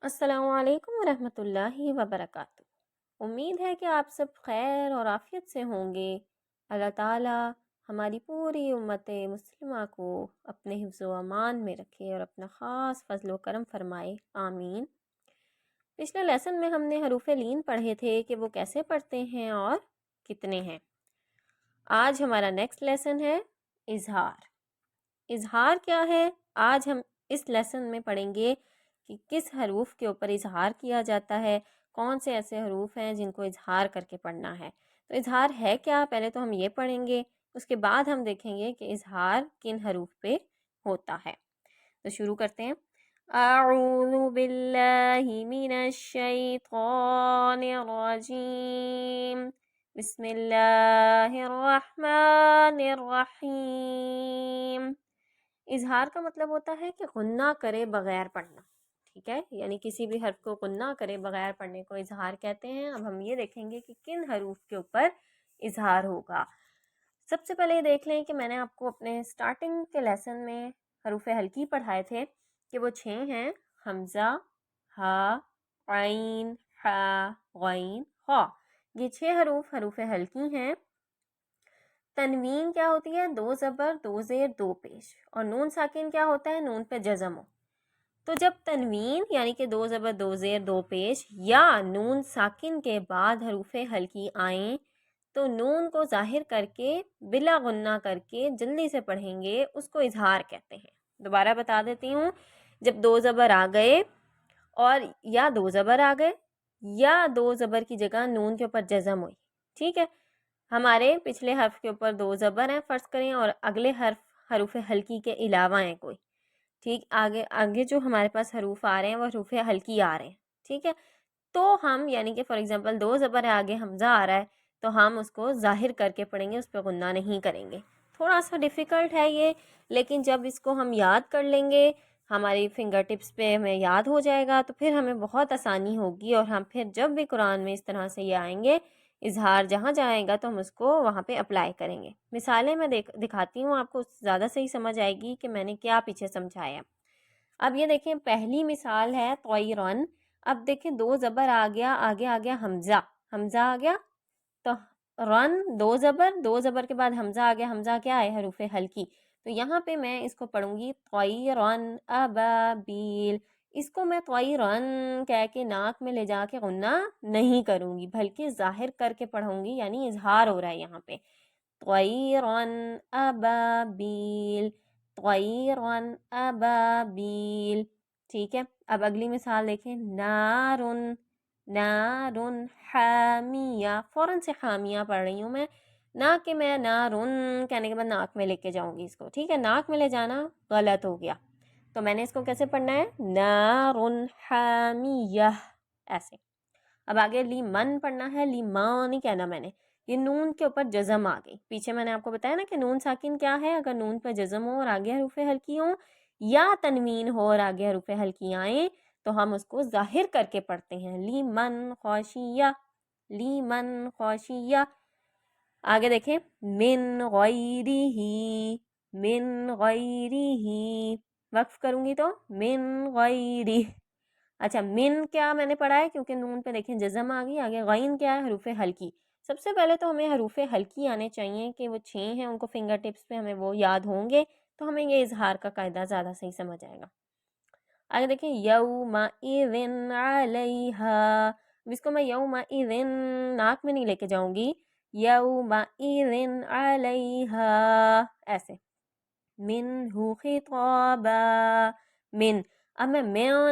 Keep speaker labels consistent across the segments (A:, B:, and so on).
A: अस्सलाम वालेकुम वरहमतुल्लाहि वबरकातुह। उम्मीद है कि आप सब खैर और आफियत से होंगे। अल्लाह ताला हमारी पूरी उम्मत मुस्लिमा को अपने हिफ्ज़ व अमान में रखे और अपना ख़ास फजल व करम फरमाए, आमीन। पिछले लेसन में हमने हरूफ लीन पढ़े थे कि वो कैसे पढ़ते हैं और कितने हैं। आज हमारा नेक्स्ट लेसन है इजहार। इजहार क्या है? आज हम इस लेसन में पढ़ेंगे कि किस हरूफ के ऊपर इजहार किया जाता है, कौन से ऐसे हरूफ हैं जिनको इजहार करके पढ़ना है। तो इजहार है क्या, पहले तो हम ये पढ़ेंगे, उसके बाद हम देखेंगे कि इजहार किन हरूफ पे होता है। तो शुरू करते हैं। अऊज़ु बिल्लाहि मिनश शैतानिर रजीम। बिस्मिल्लाहिर रहमानिर रहीम। इजहार का मतलब होता है कि गुन्ना करे बगैर पढ़ना। ठीक है, यानी किसी भी हर्फ को गुन्ना करे बगैर पढ़ने को इजहार कहते हैं। अब हम ये देखेंगे कि किन हरूफ के ऊपर इजहार होगा। सबसे पहले ये देख लें कि मैंने आपको अपने स्टार्टिंग के लेसन में हरूफ हल्की पढ़ाए थे कि वो 6 हैं। हमज़ा, हा, आइन, हा, गैन, खा। ये 6 हरूफ हल्की हैं। तनवीन क्या होती है? 2 ज़बर 2 ज़ेर 2 पेश। और नून साकिन क्या होता है? नून पे जज़म हो। तो जब तनवीन यानी कि 2 ज़बर 2 ज़ेर 2 पेश या नून साकिन के बाद हरूफ हल्की आएँ तो नून को ज़ाहिर करके बिला गुन्ना करके जल्दी से पढ़ेंगे, उसको इजहार कहते हैं। दोबारा बता देती हूँ। जब 2 ज़बर आ गए और या 2 ज़बर आ गए या 2 ज़बर की जगह नून के ऊपर जज़म हुई, ठीक है। हमारे पिछले हर्फ के ऊपर 2 ज़बर हैं फ़र्ज़ करें और अगले हरूफ हल्की के अलावा हैं कोई, ठीक। आगे आगे जो हमारे पास हरूफ आ रहे हैं वो हरूफ हल्की आ रहे हैं, ठीक है। तो हम यानी कि फॉर एग्जांपल 2 ज़बर है, आगे हमज़ा आ रहा है, तो हम उसको ज़ाहिर करके पढ़ेंगे, उस पर गुन्ना नहीं करेंगे। थोड़ा सा डिफ़िकल्ट है ये, लेकिन जब इसको हम याद कर लेंगे, हमारी फिंगर टिप्स पे हमें याद हो जाएगा, तो फिर हमें बहुत आसानी होगी और हम फिर जब भी कुरान में इस तरह से ये आएंगे इजहार जहाँ जाएगा तो हम उसको वहाँ पे अप्लाई करेंगे। मिसालें मैं दिखाती हूँ आपको, ज़्यादा सही समझ आएगी कि मैंने क्या पीछे समझाया। अब ये देखें, पहली मिसाल है तोयरन। अब देखें 2 ज़बर आ गया, आगे आ गया हमज़ा, हमज़ा आ गया तो रन 2 ज़बर के बाद हमज़ा आ गया। हमज़ा क्या है? हरूफ हल्की। तो यहाँ पे मैं इसको पढ़ूंगी तोयरन अबाबील। इसको मैं तोयरन कह के नाक में ले जाके गुन्ना नहीं करूँगी, बल्कि ज़ाहिर करके पढ़ूंगी, यानी इजहार हो रहा है यहाँ पे। तोयरन अबाबील, तोयरन अबाबील, ठीक है। अब अगली मिसाल देखें, नारुन, नारुन हामिया। फ़ौरन से हामिया पढ़ रही हूँ मैं, ना कि मैं नारुन कहने के बाद नाक में लेके जाऊंगी इसको, ठीक है। नाक में ले जाना गलत हो गया, तो मैंने इसको कैसे पढ़ना है? नारुन हामिया, ऐसे। अब आगे लीमन पढ़ना है, लीमान नहीं कहना मैंने। ये नून के ऊपर जज़म आ गई। पीछे मैंने आपको बताया ना कि नून साकिन क्या है? अगर नून पर जज़म हो और आगे हरूफ हल्की हो, या तनवीन हो और आगे हरूफ हल्की आए, तो हम उसको ज़ाहिर करके पढ़ते हैं। लीमन खौशिया, लीमन खौशिया। आगे देखें, मिन गैरिही, मिन गैरिही। वक्फ करूंगी तो मिन गैरी। अच्छा, मिन क्या मैंने पढ़ा है? क्योंकि नून पे देखें जज़म आ गई। आगे गैन क्या है? हरूफ हल्की। सबसे पहले तो हमें हरूफ हल्की आने चाहिए कि वो 6 हैं, उनको फिंगर टिप्स पे हमें वो याद होंगे, तो हमें ये इजहार का कायदा ज़्यादा सही समझ आएगा। आगे देखें, यौमइज़िन अलैहा। अब इसको मैं यौमइज़िन नाक में नहीं लेके जाऊंगी, यौमइज़िन अलैहा, ऐसे। मिन्हु खिताबा, मिन। अब मैं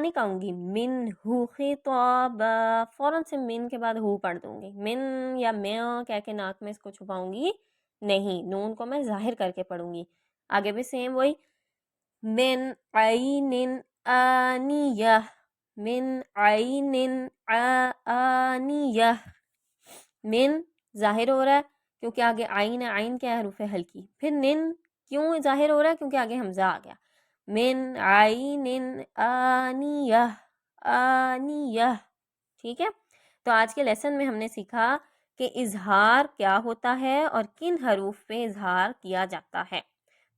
A: नहीं कहूँगी, मिन्हु खिताबा। फ़ौरन से मिन के बाद हु पढ़ दूंगी। मिन या मैं कह के नाक में इसको छुपाऊंगी नहीं, नून को मैं ज़ाहिर करके पढ़ूंगी। आगे भी सेम वही, मिन आइनिन आनिया, मिन आइनिन आनिया। मिन ज़ाहिर हो रहा है क्योंकि आगे आइन है, आइन क्या है? हरूफ हल्की। फिर निन क्यों ज़ाहिर हो रहा है? क्योंकि आगे हमज़ा आ गया। मिन आइनिन आनिया, आनिया, ठीक है। तो आज के लेसन में हमने सीखा कि इजहार क्या होता है और किन हरूफ पे इजहार किया जाता है।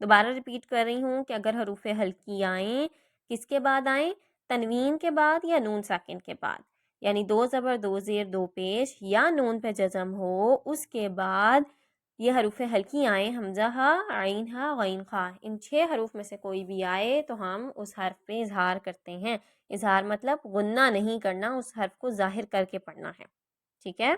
A: दोबारा रिपीट कर रही हूँ कि अगर हरूफ हल्की आए, किसके बाद आए? تنوین کے بعد یا نون ساکن کے بعد، یعنی 2 زبر 2 زیر 2 پیش یا نون پہ جزم ہو، اس کے بعد یہ حروف ہلکی آئیں، حمزہ ہا، عین ہا، غین خا، ان 6 حروف میں سے کوئی بھی آئے تو ہم اس حرف پہ اظہار کرتے ہیں۔ اظہار مطلب غنہ نہیں کرنا، اس حرف کو ظاہر کر کے پڑھنا ہے، ٹھیک ہے۔